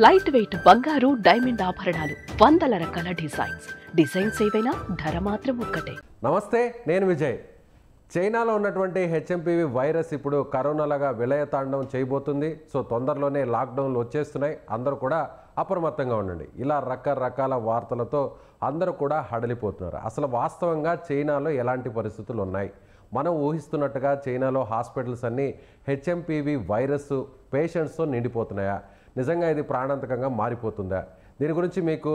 Light weight బంగారు diamond ఆభరణాలు, వందల రకాల డిజైన్స్ ఏవైనా ధర మాత్రం ఒక్కటే. నమస్తే, నేను విజయ్. చైనాలో ఉన్నటువంటి హెచ్ఎంపీవీ వైరస్ ఇప్పుడు కరోనాలాగా విలయతాండవం చేయబోతుంది. సో తొందరలోనే లాక్డౌన్లు వచ్చేస్తున్నాయి. అందరూ కూడా అప్రమత్తంగా ఉండండి. ఇలా రకరకాల వార్తలతో అందరూ కూడా హడలిపోతున్నారు. అసలు వాస్తవంగా చైనాలో ఎలాంటి పరిస్థితులు ఉన్నాయి? మనం ఊహిస్తున్నట్టుగా చైనాలో హాస్పిటల్స్ అన్నీ హెచ్ఎంపీవీ వైరస్ పేషెంట్స్తో నిండిపోతున్నాయా? నిజంగా ఇది ప్రాణాంతకంగా మారిపోతుందా? దీని గురించి మీకు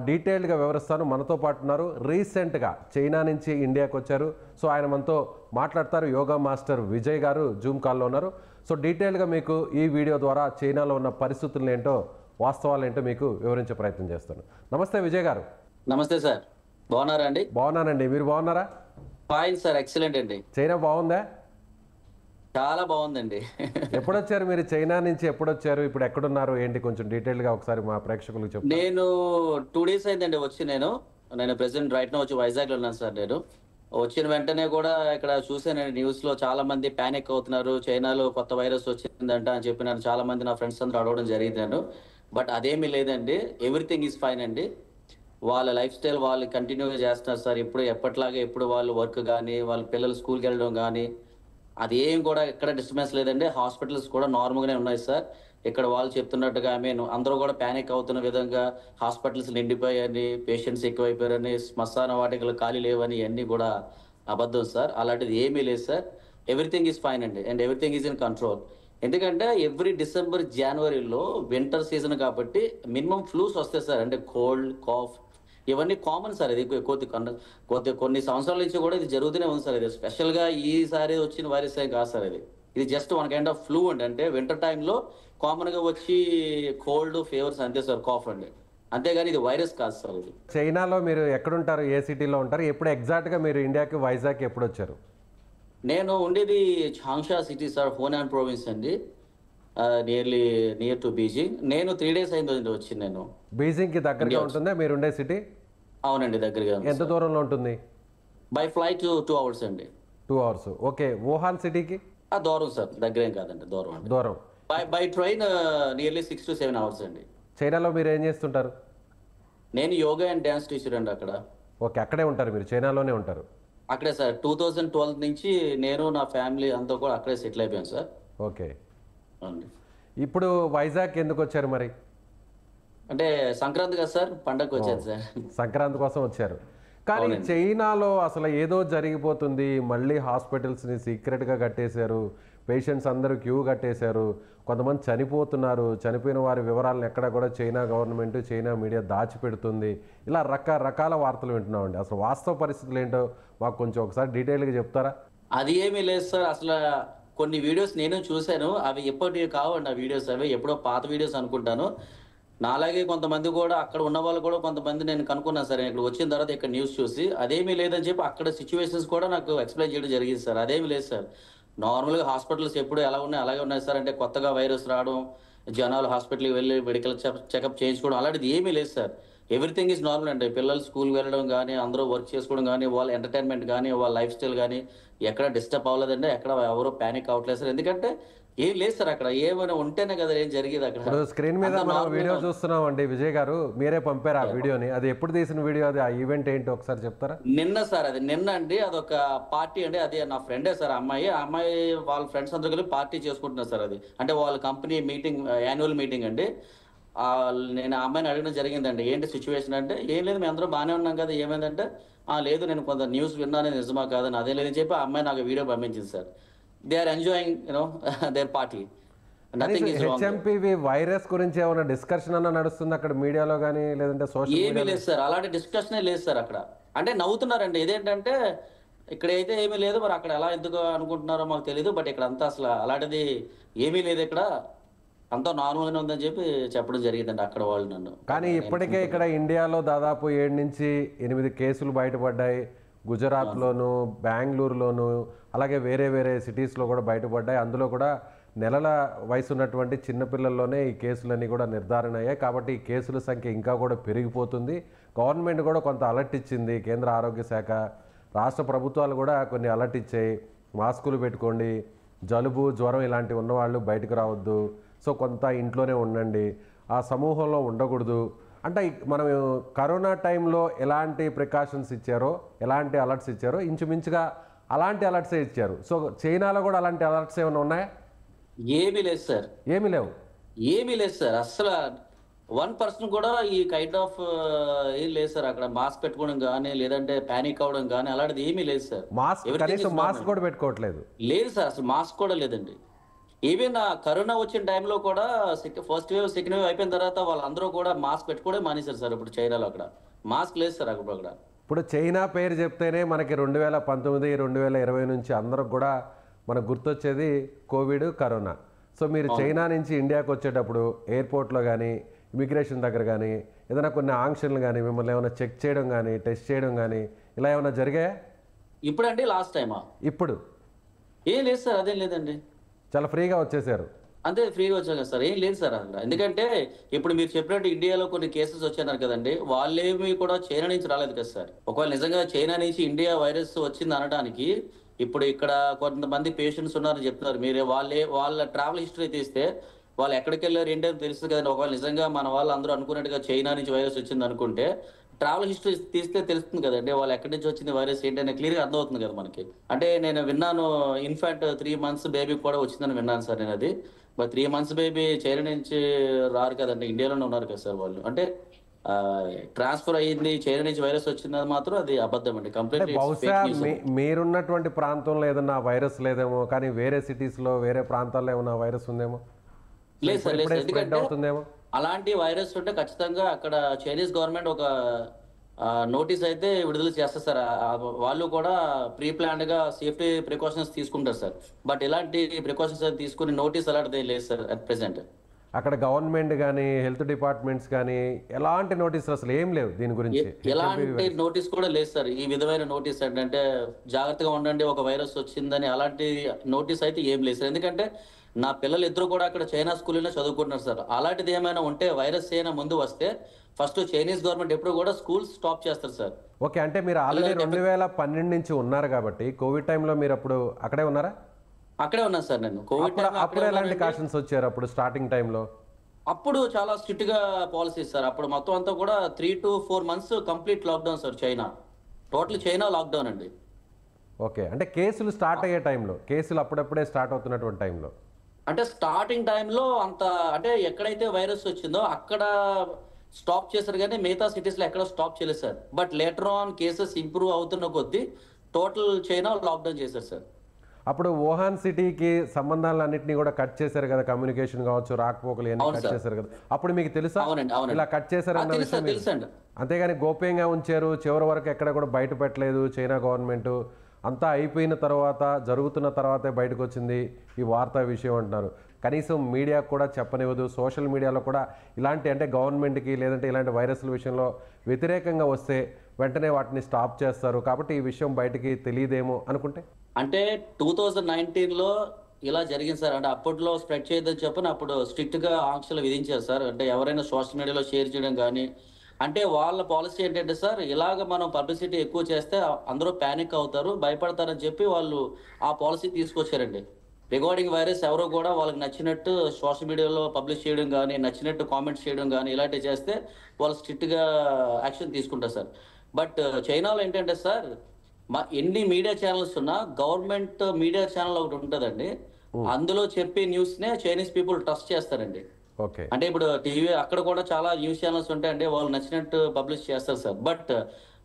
డీటెయిల్డ్గా వివరిస్తాను. మనతో పాటు ఉన్నారు, రీసెంట్గా చైనా నుంచి ఇండియాకి వచ్చారు. సో ఆయన మనతో మాట్లాడతారు. యోగా మాస్టర్ విజయ్ గారు జూమ్ కాల్లో ఉన్నారు. సో డీటెయిల్గా మీకు ఈ వీడియో ద్వారా చైనాలో ఉన్న పరిస్థితులు ఏంటో, వాస్తవాలు ఏంటో మీకు వివరించే ప్రయత్నం చేస్తాను. నమస్తే విజయ్ గారు. నమస్తే సార్, బాగున్నారా అండి? బాగున్నానండి, మీరు బాగున్నారా? ఫైన్ సార్, ఎక్సలెంట్ అండి. చైనా బాగుందా? చాలా బాగుందండి. ఎప్పుడొచ్చారు మీరు? చైనా నుంచి ఎప్పుడొచ్చారు? ఇప్పుడు ఎక్కడున్నారు ఏంటి? కొంచెం డీటెయిల్గా ఒకసారి మా ప్రేక్షకులకు చెప్పండి. నేను 2 days అయిందండి వచ్చి. నేను ప్రెసెంట్ రైట్ నో వచ్చి వైజాగ్లో ఉన్నాను సార్. నేను వచ్చిన వెంటనే కూడా ఇక్కడ చూసానండి న్యూస్లో చాలా మంది ప్యానిక్ అవుతున్నారు. చైనాలో కొత్త వైరస్ వచ్చిందంట అని చెప్పి నన్ను చాలా మంది నా ఫ్రెండ్స్ అందరూ అడగడం జరిగింది. బట్ అదేమీ లేదండి, ఎవ్రీథింగ్ ఈజ్ ఫైన్ అండి. వాళ్ళ లైఫ్ స్టైల్ వాళ్ళు కంటిన్యూగా చేస్తున్నారు సార్. ఎప్పటిలాగే ఎప్పుడు వాళ్ళు వర్క్ కానీ, వాళ్ళ పిల్లలు స్కూల్కి వెళ్ళడం కానీ, అది ఏం కూడా ఎక్కడ డిస్టర్బెన్స్ లేదండి. హాస్పిటల్స్ కూడా నార్మల్గానే ఉన్నాయి సార్. ఇక్కడ వాళ్ళు చెప్తున్నట్టుగా అందరూ కూడా ప్యానిక్ అవుతున్న విధంగా హాస్పిటల్స్ నిండిపోయాయని, పేషెంట్స్ ఎక్కువైపోయారని, శ్మశాన వాటికలు ఖాళీ లేవని ఇవన్నీ కూడా అబద్ధం సార్. అలాంటిది ఏమీ లేదు సార్. ఎవ్రీథింగ్ ఈజ్ ఫైన్ అండి, and everything is in control. ఎందుకంటే ఎవ్రీ డిసెంబర్ జనవరిలో వింటర్ సీజన్ కాబట్టి మినిమం ఫ్లూస్ వస్తాయి సార్. అంటే కోల్డ్, కాఫ్ ఇవన్నీ కామన్ సార్. ఇది కొన్ని సంవత్సరాల నుంచి కూడా ఇది జరుగుతూనే ఉంది సార్. ఇది స్పెషల్గా ఈసారి వచ్చిన వైరస్ ఏం కాదు సార్. ఇది just one kind of flu అండి. అంటే వింటర్ టైంలో కామన్గా వచ్చి కోల్డ్, ఫీవర్స్ అంతే సార్, కాఫ్ అండి, అంతేగాని ఇది వైరస్ కాదు సార్. ఇది చైనాలో మీరు ఎక్కడుంటారు? ఏ సిటీలో ఉంటారు? ఎప్పుడు ఎగ్జాక్ట్గా మీరు ఇండియాకి, వైజాగ్ ఎప్పుడు వచ్చారు? నేను ఉండేది చాంగ్షా సిటీ సార్, హోనాన్ ప్రోవిన్స్ అండి, నియర్ టు బీజింగ్. నేను 3 days అయింది వచ్చి. నేను బీజింగ్కి దగ్గరగా ఉంటుందా మీరు ఉండే సిటీ? అవునండి, దగ్గరగా. ఎంత దూరంలో ఉంటుంది? బై ఫ్లైట్ 2 hours అండి. 2 hours. ఓకే. వుహాన్ సిటీకి? దూరం సార్, దగ్గరేం కాదండి, దూరం అండి. దూరం. By train nearly 6 to 7 hours అండి. చైనాలో మీరు ఏం చేస్తుంటారు? నేను యోగా అండ్ డ్యాన్స్ టీచర్ అండి అక్కడ. ఓకే, అక్కడే ఉంటారు మీరు, చైనాలోనే ఉంటారు? అక్కడే సార్. 2012 నుంచి నేను నా ఫ్యామిలీ అంతా కూడా అక్కడే సెటిల్ అయిపోయాను సార్. ఓకే. అవునండి. ఇప్పుడు వైజాగ్ ఎందుకు వచ్చారు మరి? అంటే సంక్రాంతి కదా సార్, పండగకి వచ్చాను సార్. సంక్రాంతి కోసం వచ్చారు. కానీ చైనాలో అసలు ఏదో జరిగిపోతుంది. మళ్ళీ హాస్పిటల్స్ని సీక్రెట్గా కట్టేశారు, పేషెంట్స్ అందరూ క్యూ కట్టేశారు, కొంతమంది చనిపోతున్నారు. చనిపోయిన వారి వివరాలను ఎక్కడ కూడా చైనా గవర్నమెంట్, చైనా మీడియా దాచిపెడుతుంది. ఇలా రకరకాల వార్తలు వింటున్నామండి. అసలు వాస్తవ పరిస్థితులు ఏంటో మాకు కొంచెం ఒకసారి డీటెయిల్గా చెప్తారా? అది ఏమీ లేదు సార్. అసలు కొన్ని వీడియోస్ నేను చూశాను, అవి ఎప్పటివి కావండి. ఆ వీడియోస్ అవి ఎప్పుడో పాత వీడియోస్ అనుకుంటాను. నాలాగే కొంతమంది కూడా అక్కడ ఉన్న వాళ్ళు కూడా కొంతమంది నేను కనుక్కున్నాను సార్. ఇక్కడ వచ్చిన తర్వాత ఇక్కడ న్యూస్ చూసి అదేమీ లేదని చెప్పి అక్కడ సిచ్యువేషన్స్ కూడా నాకు ఎక్స్ప్లెయిన్ చేయడం జరిగింది సార్. అదేమీ లేదు సార్. నార్మల్గా హాస్పిటల్స్ ఎప్పుడు ఎలా ఉన్నాయి అలాగే ఉన్నాయి సార్. అంటే కొత్తగా వైరస్ రావడం, జనాలు హాస్పిటల్కి వెళ్ళి మెడికల్ చెకప్ చేయించుకోవడం అలాంటిది ఏమీ లేదు సార్. ఎవ్రీథింగ్ ఈజ్ నార్మల్ అండి. పిల్లలు స్కూల్కి వెళ్ళడం కానీ, అందరూ వర్క్ చేసుకోవడం కానీ, వాళ్ళ ఎంటర్టైన్మెంట్ కానీ, వాళ్ళ లైఫ్ స్టైల్ కానీ ఎక్కడ డిస్టర్బ్ అవ్వలేదండి. ఎక్కడ ఎవరో ప్యానిక్ అవ్వట్లేదు సార్. ఎందుకంటే ఏం లేదు సార్. అక్కడ ఏమైనా ఉంటేనే కదా ఏం జరిగేది అక్కడ. స్క్రీన్ మీద మనం వీడియో చూస్తున్నాం అండి. విజయ్ గారు మీరే పంపారు ఆ వీడియోని. అది ఎప్పుడు తీసిన వీడియో? అది ఆ ఈవెంట్ ఏంటి ఒకసారి చెప్తారా? నిన్న సార్, అది నిన్న అండి. అదొక పార్టీ అండి. అది నా ఫ్రెండే సార్, అమ్మాయి వాళ్ళ ఫ్రెండ్స్ అందరూ కలిపి పార్టీ చేసుకుంటున్నారు సార్. అది అంటే వాళ్ళ కంపెనీ మీటింగ్, యాన్యువల్ మీటింగ్ అండి. నేను ఆ అమ్మాయిని అడగడం జరిగిందండి, ఏంటి సిచ్యువేషన్ అంటే, ఏం లేదు మేము అందరూ బాగానే ఉన్నాం కదా, ఏమైందంటే లేదు నేను కొంత న్యూస్ విన్నాను, నిజమా కాదని. అదే లేదని చెప్పి ఆ అమ్మాయి నాకు వీడియో పంపించింది sir. They are enjoying their party. HMPV virus గురించి ఏమైనా డిస్కషన్ అన్న నడుస్తుంది అక్కడ మీడియాలో కానీ, లేదంటే సోషల్? ఏమీ లేదు సార్, అలాంటి డిస్కషనే లేదు సార్ అక్కడ. అంటే నవ్వుతున్నారండి. ఇదేంటంటే ఇక్కడైతే ఏమీ లేదు, మరి అక్కడ ఎలా ఎందుకు అనుకుంటున్నారో మాకు తెలియదు. బట్ ఇక్కడ అంతా అసలు అలాంటిది ఏమీ లేదు. ఇక్కడ అంతా నార్మల్గానే ఉందని చెప్పి చెప్పడం జరిగిందండి అక్కడ వాళ్ళు నన్ను. కానీ ఇప్పటికే ఇక్కడ ఇండియాలో దాదాపు 7 నుంచి 8 కేసులు బయటపడ్డాయి. గుజరాత్లోను, బెంగళూరులోను, అలాగే వేరే వేరే సిటీస్లో కూడా బయటపడ్డాయి. అందులో కూడా నెలల వయసు ఉన్నటువంటి చిన్నపిల్లల్లోనే ఈ కేసులన్నీ కూడా నిర్ధారణ అయ్యాయి. కాబట్టి ఈ కేసుల సంఖ్య ఇంకా కూడా పెరిగిపోతుంది. గవర్నమెంట్ కూడా కొంత అలర్ట్ ఇచ్చింది. కేంద్ర ఆరోగ్య శాఖ, రాష్ట్ర ప్రభుత్వాలు కూడా కొన్ని అలర్ట్ ఇచ్చాయి. మాస్కులు పెట్టుకోండి, జలుబు, జ్వరం ఇలాంటివి ఉన్నవాళ్ళు బయటకు రావద్దు, సో కొంత ఇంట్లోనే ఉండండి, ఆ సమూహంలో ఉండకూడదు అంటే మనం కరోనా టైంలో ఎలాంటి ప్రికాషన్స్ ఇచ్చారో ఎలాంటి అలర్ట్స్ ఇచ్చారో ఇంచుమించుగా అలాంటి అలర్ట్సే ఇచ్చారు. సో చైనాలో కూడా అలాంటి అలర్ట్స్ ఏమైనా ఉన్నాయా? ఏమీ లేదు సార్. ఏమీ లేవు. ఏమీ లేదు సార్. అస్సలు 1% కూడా ఈ కైండ్ ఆఫ్ ఏం లేదు సార్. అక్కడ మాస్క్ పెట్టుకోవడం కానీ, లేదంటే పానిక్ అవ్వడం కానీ అలాంటిది ఏమీ లేదు సార్. మాస్క్ కనీసం మాస్క్ కూడా పెట్టుకోవట్లేదు. లేదు సార్, అసలు మాస్క్ కూడా లేదండి. ఈవెన్ కరోనా వచ్చిన టైంలో కూడా ఫస్ట్ వేవ్ సెకండ్ వేవ్ అయిపోయిన తర్వాత వాళ్ళందరూ కూడా మాస్క్ పెట్టుకోవడం మానేశారు సార్. ఇప్పుడు చైనాలో అక్కడ మాస్క్ లేదు సార్ అక్కడ. ఇప్పుడు చైనా పేరు చెప్తేనే మనకి 2019 2020 నుంచి అందరికి కూడా మనకు గుర్తొచ్చేది కోవిడ్, కరోనా. సో మీరు చైనా నుంచి ఇండియాకి వచ్చేటప్పుడు ఎయిర్పోర్ట్లో కానీ ఇమిగ్రేషన్ దగ్గర కానీ ఏదైనా కొన్ని ఆంక్షలు కానీ మిమ్మల్ని ఏమైనా చెక్ చేయడం కానీ టెస్ట్ చేయడం కానీ ఇలా ఏమైనా జరిగాయా? ఇప్పుడండి లాస్ట్ టైమా? ఇప్పుడు ఏం లేదు సార్, అదేం లేదండి. చాలా ఫ్రీగా వచ్చేసారు. అంతే, ఫ్రీగా వచ్చాం కదా సార్. ఏం లేదు సార్ అక్కడ. ఎందుకంటే ఇప్పుడు మీరు చెప్పినట్టు ఇండియాలో కొన్ని కేసెస్ వచ్చారు కదండి, వాళ్ళేమి కూడా చైనా నుంచి రాలేదు కదా సార్. ఒకవేళ నిజంగా చైనా నుంచి ఇండియా వైరస్ వచ్చింది అనడానికి ఇప్పుడు ఇక్కడ కొంతమంది పేషెంట్స్ ఉన్నారని చెప్తున్నారు. మీరు వాళ్ళ ట్రావెల్ హిస్టరీ తీస్తే వాళ్ళు ఎక్కడికి వెళ్ళారు ఏంటో తెలుస్తుంది కదండి. ఒకవేళ నిజంగా మన వాళ్ళు అందరూ అనుకున్నట్టుగా చైనా నుంచి వైరస్ వచ్చింది అనుకుంటే ట్రావెల్ హిస్టరీ తీస్తే తెలుస్తుంది కదండి వాళ్ళు ఎక్కడి నుంచి వచ్చింది వైరస్ ఏంటనే క్లియర్గా అర్థమవుతుంది కదా మనకి. అంటే నేను విన్నాను, ఇన్ఫాక్ట్ 3 months బేబీ కూడా వచ్చిందని విన్నాను సార్ నేను. అది బట్ 3 months బేబీ చైనా నుంచి రారు కదండి, ఇండియాలోనే ఉన్నారు కదా సార్ వాళ్ళు. అంటే ట్రాన్స్ఫర్ అయ్యింది చైనా నుంచి వైరస్ వచ్చింది మాత్రం అది అబద్ధం అండి, కంప్లీట్. బహుశా మీరున్నటువంటి ప్రాంతంలో ఏదన్నా వైరస్ లేదేమో, కానీ వేరే సిటీస్లో వేరే ప్రాంతాల్లో ఏమన్నా వైరస్ ఉందేమో. లేదు సార్, లేదు. ఎందుకంటే అవుతుందేమో అలాంటి వైరస్ ఉంటే ఖచ్చితంగా అక్కడ చైనీస్ గవర్నమెంట్ ఒక నోటీస్ అయితే విడుదల చేస్తారు సార్. వాళ్ళు కూడా ప్రీ ప్లాన్డ్ గా సేఫ్టీ ప్రికాషన్స్ తీసుకుంటారు సార్. బట్ ఇలాంటి ప్రికాషన్స్ తీసుకుని నోటీస్ అలాంటిది లేదు సార్ అట్ ప్రెసెంట్. అక్కడ గవర్నమెంట్ కానీ హెల్త్ డిపార్ట్మెంట్స్ కానీ ఎలాంటి నోటీసులు అసలు ఏం లేవు దీని గురించి. ఎలాంటి నోటీస్ కూడా లేదు సార్. ఈ విధమైన నోటీస్ అంటే జాగ్రత్తగా ఉండండి ఒక వైరస్ వచ్చిందని అలాంటి నోటీస్ అయితే ఏం లేదు సార్. ఎందుకంటే నా పిల్లలు ఇద్దరు కూడా అక్కడ చైనా స్కూల్లో చదువుకుంటున్నారు సార్. అలాంటిది ఏమైనా ఉంటే వైరస్ అయినా ముందు వస్తే ఫస్ట్ చైనీస్ గవర్నమెంట్ ఎప్పుడు కూడా స్కూల్స్ స్టాప్ చేస్తారు సార్. ఓకే, అంటే మీరు ఆల్రెడీ 2012 నుంచి ఉన్నారు కాబట్టి కోవిడ్ టైంలో మీరు అప్పుడు అక్కడే ఉన్నారా? అక్కడే ఉన్నాను సార్ నేను. కోవిడ్ అప్పుడు ఎలాంటి కాషన్స్ వచ్చారు అప్పుడు స్టార్టింగ్ టైంలో? అప్పుడు చాలా స్ట్రిక్ట్ గా పాలసీస్ సార్. అప్పుడు మొత్తం అంతా కూడా 3 to 4 months complete lockdown sir. China total China lockdown అండి. ఓకే, అంటే కేసులు స్టార్ట్ అయ్యే టైంలో, కేసులు అప్పుడప్పుడే స్టార్ట్ అవుతున్నటువంటి టైంలో, అంటే స్టార్టింగ్ టైంలో అంత అంటే ఎక్కడైతే వైరస్ వచ్చిందో అక్కడ స్టాప్ చేశారు కానీ మిగతా సిటీస్ లో ఎక్కడ స్టాప్ చేయలేదు sir. But later on cases improve అవుతున్న కొద్దీ టోటల్ చైనా లాక్డౌన్ చేశారు సార్. అప్పుడు వుహాన్ సిటీకి సంబంధాలన్నింటినీ కూడా కట్ చేశారు కదా, కమ్యూనికేషన్ కావచ్చు, రాకపోకలు ఇవన్నీ కట్ చేశారు కదా. అప్పుడు మీకు తెలుసా ఇలా కట్ చేశారన్న విషయం? తెలుసండి. అంతేగాని గోప్యంగా ఉంచారు, చివరి వరకు ఎక్కడ కూడా బయట పెట్టలేదు చైనా గవర్నమెంట్. అంతా అయిపోయిన తర్వాత జరుగుతున్న తర్వాతే బయటకు వచ్చింది ఈ వార్తా విషయం అంటున్నారు. కనీసం మీడియా కూడా చెప్పనివ్వదు. సోషల్ మీడియాలో కూడా ఇలాంటి అంటే గవర్నమెంట్కి లేదంటే ఇలాంటి వైరస్ల విషయంలో వ్యతిరేకంగా వస్తే వెంటనే వాటిని స్టాప్ చేస్తారు. కాబట్టి ఈ విషయం బయటికి తెలియదేమో అనుకుంటే. అంటే 2019లో ఇలా జరిగింది సార్. అంటే అప్పట్లో స్ప్రెడ్ చేయొద్దని చెప్పని అప్పుడు స్ట్రిక్ట్ గా ఆంక్షలు విధించారు సార్. అంటే ఎవరైనా సోషల్ మీడియాలో షేర్ చేయడం కానీ, అంటే వాళ్ళ పాలసీ ఏంటంటే సార్, ఇలాగ మనం పబ్లిసిటీ ఎక్కువ చేస్తే అందరూ ప్యానిక్ అవుతారు, భయపడతారని చెప్పి వాళ్ళు ఆ పాలసీ తీసుకొచ్చారండి. రిగార్డింగ్ వైరస్ ఎవరో కూడా వాళ్ళకి నచ్చినట్టు సోషల్ మీడియాలో పబ్లిష్ చేయడం కానీ, నచ్చినట్టు కామెంట్స్ చేయడం కానీ ఇలాంటివి చేస్తే వాళ్ళు స్ట్రిక్ట్ గా యాక్షన్ తీసుకుంటారు సార్. బట్ చైనాలో ఏంటంటే సార్, ఎన్ని మీడియా ఛానల్స్ ఉన్నా గవర్నమెంట్ మీడియా ఛానల్ ఒకటి ఉంటుందండి, అందులో చెప్పే న్యూస్ నే చైనీస్ పీపుల్ ట్రస్ట్ చేస్తారండి. అంటే ఇప్పుడు టీవీ అక్కడ కూడా చాలా న్యూస్ ఛానల్స్ ఉంటాయండి, వాళ్ళు నచ్చినట్టు పబ్లిష్ చేస్తారు సార్. బట్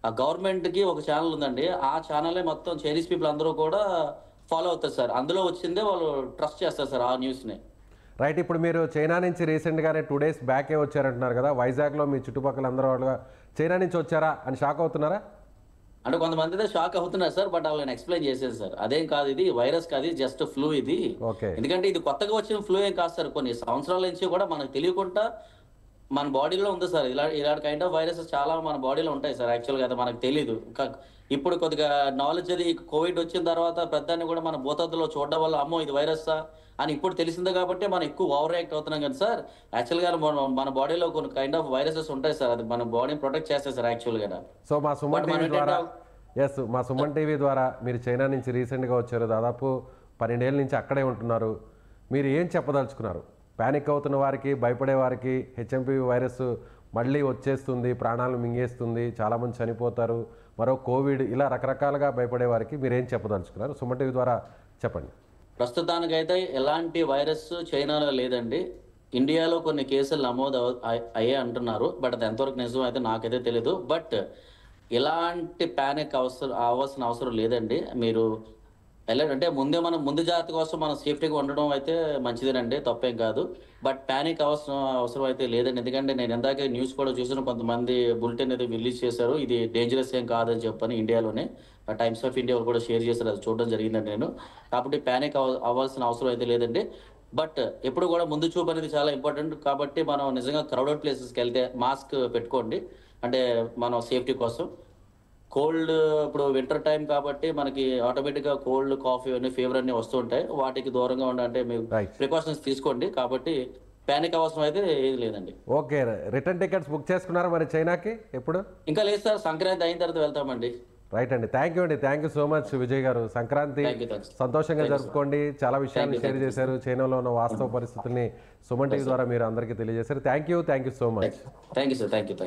ఆ గవర్నమెంట్ కి ఒక ఛానల్ ఉందండి, ఆ ఛానలే మొత్తం చైనీస్ పీపుల్ అందరూ కూడా ఫాలో అవుతారు సార్. అందులో వచ్చిందే వాళ్ళు ట్రస్ట్ చేస్తారు సార్ ఆ న్యూస్ ని. రైట్, ఇప్పుడు మీరు చైనా నుంచి రీసెంట్గానే 2 days బ్యాకే వచ్చారంటున్నారు కదా, వైజాగ్లో మీ చుట్టుపక్కల అందరూ వాళ్ళు చైనా నుంచి వచ్చారా అని షాక్ అవుతున్నారా? అంటే కొంతమంది అయితే షాక్ అవుతున్నారు సార్. బట్ వాళ్ళని ఎక్స్ప్లెయిన్ చేసేది సార్, అదేం కాదు, ఇది వైరస్ కాదు, జస్ట్ ఫ్లూ ఇది. ఎందుకంటే ఇది కొత్తగా వచ్చిన ఫ్లూ ఏం కాదు సార్, కొన్ని సంవత్సరాల నుంచి కూడా మనకు తెలియకుండా మన బాడీలో ఉంది సార్. ఇలాంటి కైండ్ ఆఫ్ వైరసెస్ చాలా మన బాడీలో ఉంటాయి సార్. యాక్చువల్గా అయితే మనకు తెలియదు. ఇప్పుడు కొద్దిగా నాలెడ్జ్ అది కోవిడ్ వచ్చిన తర్వాత పెద్దాన్ని కూడా మన భూతద్దులో చూడడం వల్ల అమ్మో ఇది వైరస్సా అని ఇప్పుడు తెలిసింది కాబట్టి మనం ఎక్కువ ఓవర్ రియాక్ట్ అవుతున్నాం కదా సార్. యాక్చువల్గా మన బాడీలో కొన్ని కైండ్ ఆఫ్ వైరసెస్ ఉంటాయి సార్, అది మన బాడీని ప్రొటెక్ట్ చేస్తాయి సార్ యాక్చువల్గా. సో మా సుమన్ టీవీ ద్వారా మీరు చైనా నుంచి రీసెంట్గా వచ్చారు, దాదాపు 12 ఏళ్ళ నుంచి అక్కడే ఉంటున్నారు. మీరు ఏం చెప్పదలుచుకున్నారు ప్యానిక్ అవుతున్న వారికి, భయపడే వారికి హెచ్ఎంపీవీ వైరస్ మళ్ళీ వచ్చేస్తుంది, ప్రాణాలు మింగేస్తుంది, చాలామంది చనిపోతారు, మరో కోవిడ్, ఇలా రకరకాలుగా భయపడే వారికి మీరేం చెప్పదలుచుకున్నారు? సుమన్ టీవీ ద్వారా చెప్పండి. ప్రస్తుతానికైతే ఎలాంటి వైరస్ చైనాలో లేదండి. ఇండియాలో కొన్ని కేసులు నమోదు అయ్యే అంటున్నారు, బట్ అది ఎంతవరకు నిజం అయితే నాకైతే తెలీదు. బట్ ఎలాంటి ప్యానిక్ అవ్వాల్సిన అవసరం లేదండి. మీరు అంటే ముందు జాగ్రత్త కోసం మనం సేఫ్టీగా ఉండడం అయితే మంచిదేనండి, తప్పేం కాదు. బట్ ప్యానిక్ అవసరం అయితే లేదండి. ఎందుకంటే నేను ఇందాక న్యూస్ కూడా చూసిన, కొంతమంది బులెటిన్ అయితే రిలీజ్ చేశారు, ఇది డేంజరస్ ఏం కాదని చెప్పని ఇండియాలోనే. టైమ్స్ ఆఫ్ ఇండియా కూడా షేర్ చేశారు, అది చూడడం జరిగిందండి నేను. కాబట్టి ప్యానిక్ అవ్వాల్సిన అవసరం అయితే లేదండి. బట్ ఎప్పుడు కూడా ముందు చూపు అనేది చాలా ఇంపార్టెంట్. కాబట్టి మనం నిజంగా క్రౌడెడ్ ప్లేసెస్కి వెళ్తే మాస్క్ పెట్టుకోండి, అంటే మనం సేఫ్టీ కోసం. కోల్డ్, ఇప్పుడు వింటర్ టైం కాబట్టి మనకి ఆటోమేటిక్గా కోల్డ్, కాఫీ అన్ని ఫీవర్ అన్ని వస్తుంటాయి. వాటికి దూరంగా ఉండాలంటే మీరు ప్రికాషన్స్ తీసుకోండి. కాబట్టి ప్యానిక్ అవసరం అయితే ఏది లేదండి. ఓకే, రిటర్న్ టికెట్స్ బుక్ చేసుకున్నారా మరి చైనాకి? ఎప్పుడు? ఇంకా లేదు సార్, సంక్రాంతి అయిన తర్వాత వెళ్తామండి. రైట్ అండి, థ్యాంక్ యూ అండి, thank you so much Vijay గారు. సంక్రాంతి సంతోషంగా జరుపుకోండి. చాలా విషయాలు షేర్ చేశారు, చైనాలో ఉన్న వాస్తవ పరిస్థితుల్ని సుమన్ టీవీ ద్వారా మీరు అందరికీ తెలియజేశారు. Thank you so much. Thank you sir, thank you.